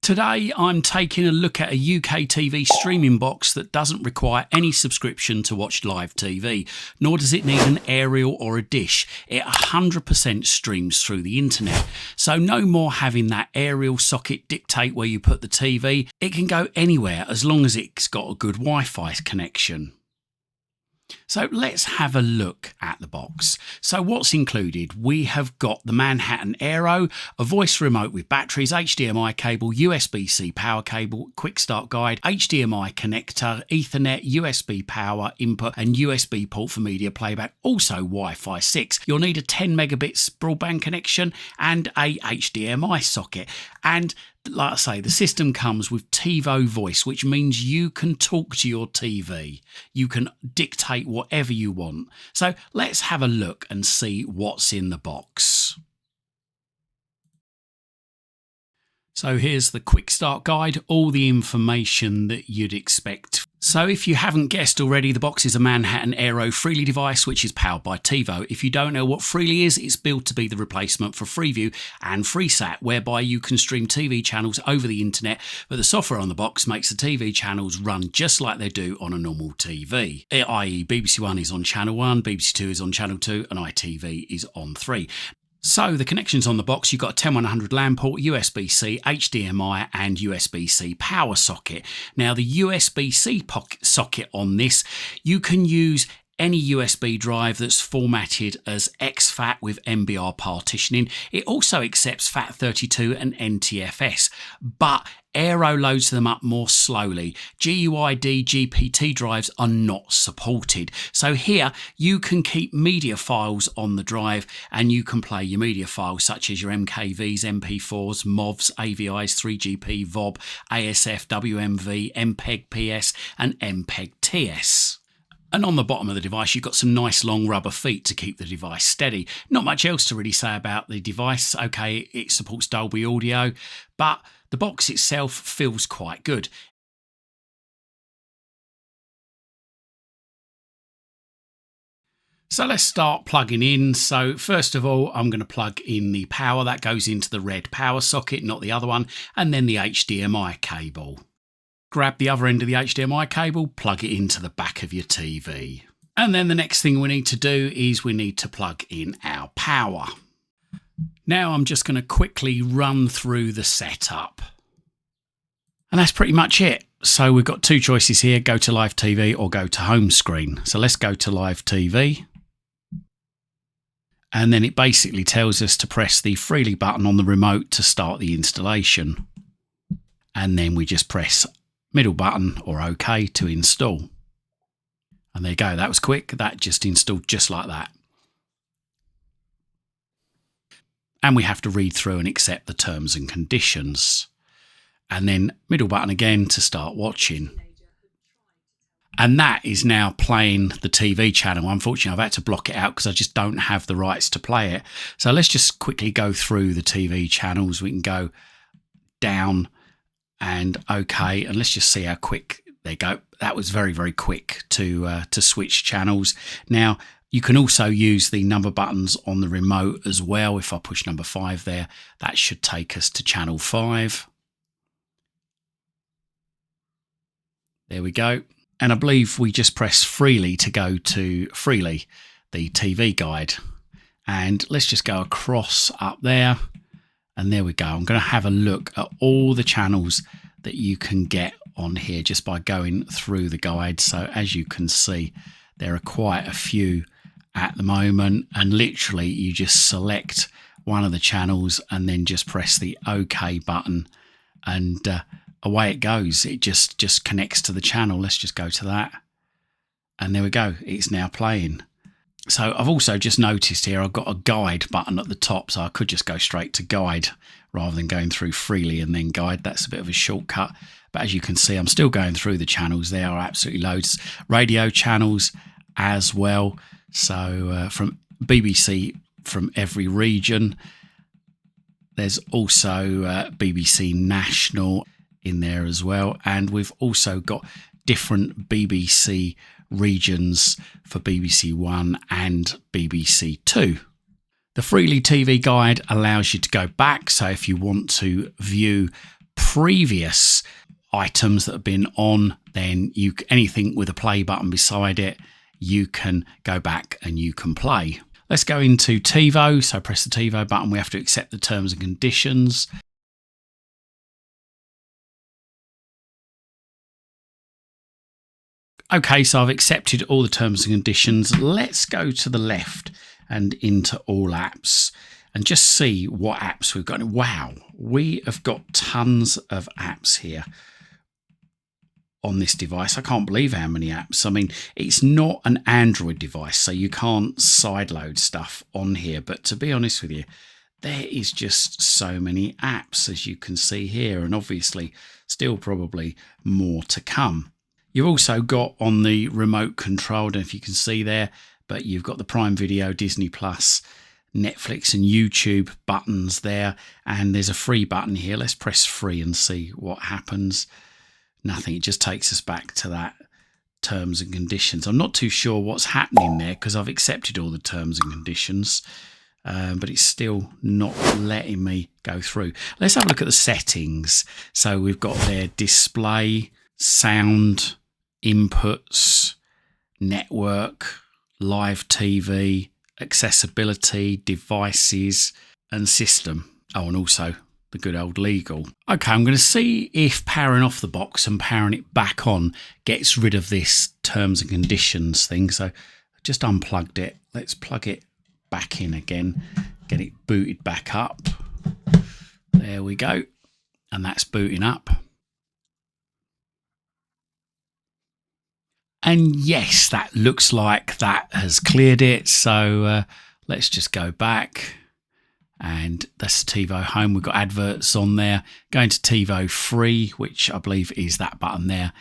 Today I'm taking a look at a UK TV streaming box that doesn't require any subscription to watch live TV, nor does it need an aerial or a dish. It 100% streams through the internet, so no more having that aerial socket dictate where you put the TV. It can go anywhere as long as it's got a good Wi-Fi connection. So let's have a look at the box. So what's included? We have got the Manhattan Aero, a voice remote with batteries, HDMI cable, USB-C power cable, quick start guide, HDMI connector, Ethernet, USB power input and USB port for media playback, also Wi-Fi 6. You'll need a 10 megabits broadband connection and a HDMI socket. And like I say, the system comes with Tivo voice, which means you can talk to your TV. You can dictate whatever you want. So let's have a look and see what's in the box. So here's the quick start guide, all the information that you'd expect. So if you haven't guessed already, the box is a Manhattan Aero Freely device, which is powered by Tivo. If you don't know what Freely is, it's built to be the replacement for Freeview and FreeSat, whereby you can stream TV channels over the internet, but the software on the box makes the TV channels run just like they do on a normal TV, i.e. BBC One is on channel 1, BBC Two is on channel 2 and ITV is on 3. So the connections on the box, you've got a 10100 LAN port, USB-C, HDMI and USB-C power socket. Now the USB-C socket on this, you can use any USB drive that's formatted as exFAT with MBR partitioning. It also accepts FAT32 and NTFS, but Aero loads them up more slowly. GUID GPT drives are not supported. So here you can keep media files on the drive and you can play your media files such as your MKVs, MP4s, MOVs, AVIs, 3GP, VOB, ASF, WMV, MPEG PS and MPEG TS. And on the bottom of the device, you've got some nice long rubber feet to keep the device steady. Not much else to really say about the device. Okay, it supports Dolby Audio, but the box itself feels quite good. So let's start plugging in. So first of all, I'm going to plug in the power. That goes into the red power socket, not the other one, and then the HDMI cable. Grab the other end of the HDMI cable, plug it into the back of your TV. And then the next thing we need to do is we need to plug in our power. Now I'm just going to quickly run through the setup. And that's pretty much it. So we've got two choices here, go to live TV or go to home screen. So let's go to live TV. And then it basically tells us to press the Freely button on the remote to start the installation. And then we just press middle button or OK to install. And there you go, that was quick. That just installed just like that. And we have to read through and accept the terms and conditions. And then middle button again to start watching. And that is now playing the TV channel. Unfortunately, I've had to block it out because I just don't have the rights to play it. So let's just quickly go through the TV channels. We can go down and OK, and let's just see how quick they go. That was very, very quick to switch channels. Now, you can also use the number buttons on the remote as well. If I push number 5 there, that should take us to channel 5. There we go. And I believe we just press Freely to go to Freely, the TV guide. And let's just go across up there. And there we go. I'm going to have a look at all the channels that you can get on here just by going through the guide. So as you can see, there are quite a few at the moment. And literally you just select one of the channels and then just press the OK button. And away it goes. It just connects to the channel. Let's just go to that. And there we go. It's now playing. So I've also just noticed here I've got a guide button at the top, so I could just go straight to guide rather than going through Freely and then guide. That's a bit of a shortcut. But as you can see, I'm still going through the channels. There are absolutely loads. Radio channels as well. So from BBC from every region. There's also BBC National in there as well. And we've also got different BBC regions for BBC One and BBC Two. The Freely TV guide allows you to go back. So if you want to view previous items that have been on, then anything with a play button beside it, you can go back and you can play. Let's go into Tivo. So press the Tivo button. We have to accept the terms and conditions. Okay, so I've accepted all the terms and conditions. Let's go to the left and into all apps and just see what apps we've got. Wow, we have got tons of apps here on this device. I can't believe how many apps. I mean, it's not an Android device, so you can't sideload stuff on here. But to be honest with you, there is just so many apps, as you can see here, and obviously still probably more to come. You've also got on the remote control, I don't know if you can see there, but you've got the Prime Video, Disney Plus, Netflix and YouTube buttons there. And there's a free button here. Let's press free and see what happens. Nothing. It just takes us back to that terms and conditions. I'm not too sure what's happening there because I've accepted all the terms and conditions, but it's still not letting me go through. Let's have a look at the settings. So we've got their display, sound, inputs, network, live TV, accessibility, devices, and system. Oh, and also the good old legal. Okay, I'm going to see if powering off the box and powering it back on gets rid of this terms and conditions thing. So I just unplugged it. Let's plug it back in again, get it booted back up. There we go. And that's booting up. And yes, that looks like that has cleared it. So let's just go back. And that's Tivo Home. We've got adverts on there. Going to Tivo Free, which I believe is that button there.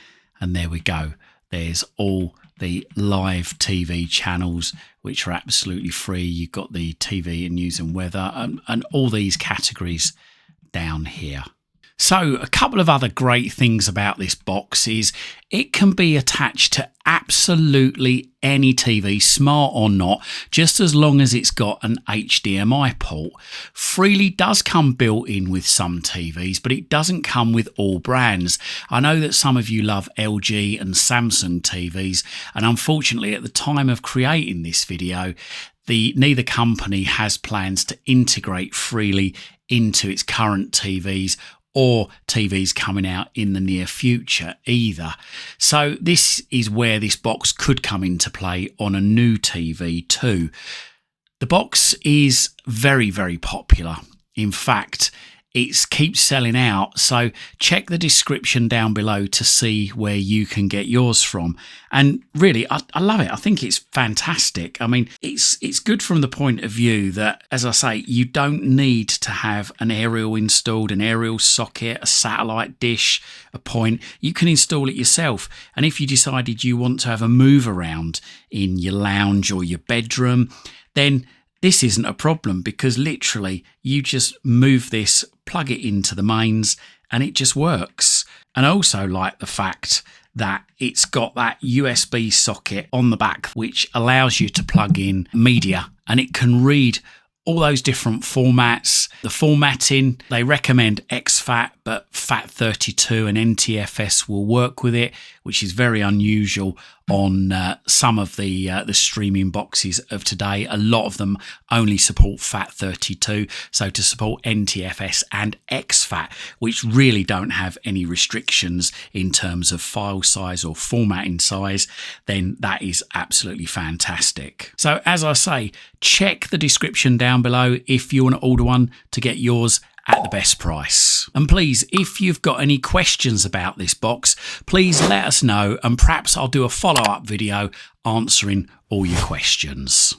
And there we go. There's all the live TV channels, which are absolutely free. You've got the TV and news and weather and all these categories down here. So a couple of other great things about this box is it can be attached to absolutely any TV, smart or not, just as long as it's got an HDMI port. Freely does come built in with some TVs, but it doesn't come with all brands. I know that some of you love LG and Samsung TVs, and unfortunately at the time of creating this video, neither company has plans to integrate Freely into its current TVs or TVs coming out in the near future either. So this is where this box could come into play on a new TV too. The box is very, very popular. In fact, it keeps selling out, so check the description down below to see where you can get yours from. And really, I love it. I think it's fantastic. I mean, it's good from the point of view that, as I say, you don't need to have an aerial installed, an aerial socket, a satellite dish, a point. You can install it yourself. And if you decided you want to have a move around in your lounge or your bedroom, then this isn't a problem, because literally you just move this, plug it into the mains, and it just works. And I also like the fact that it's got that USB socket on the back, which allows you to plug in media, and it can read all those different formats. The formatting, they recommend exFAT, but FAT32 and NTFS will work with it, which is very unusual on some of the streaming boxes of today. A lot of them only support FAT32. So to support NTFS and exFAT, which really don't have any restrictions in terms of file size or formatting size, then that is absolutely fantastic. So as I say, check the description down below if you want to order one to get yours at the best price. And please, if you've got any questions about this box, please let us know, and perhaps I'll do a follow-up video answering all your questions.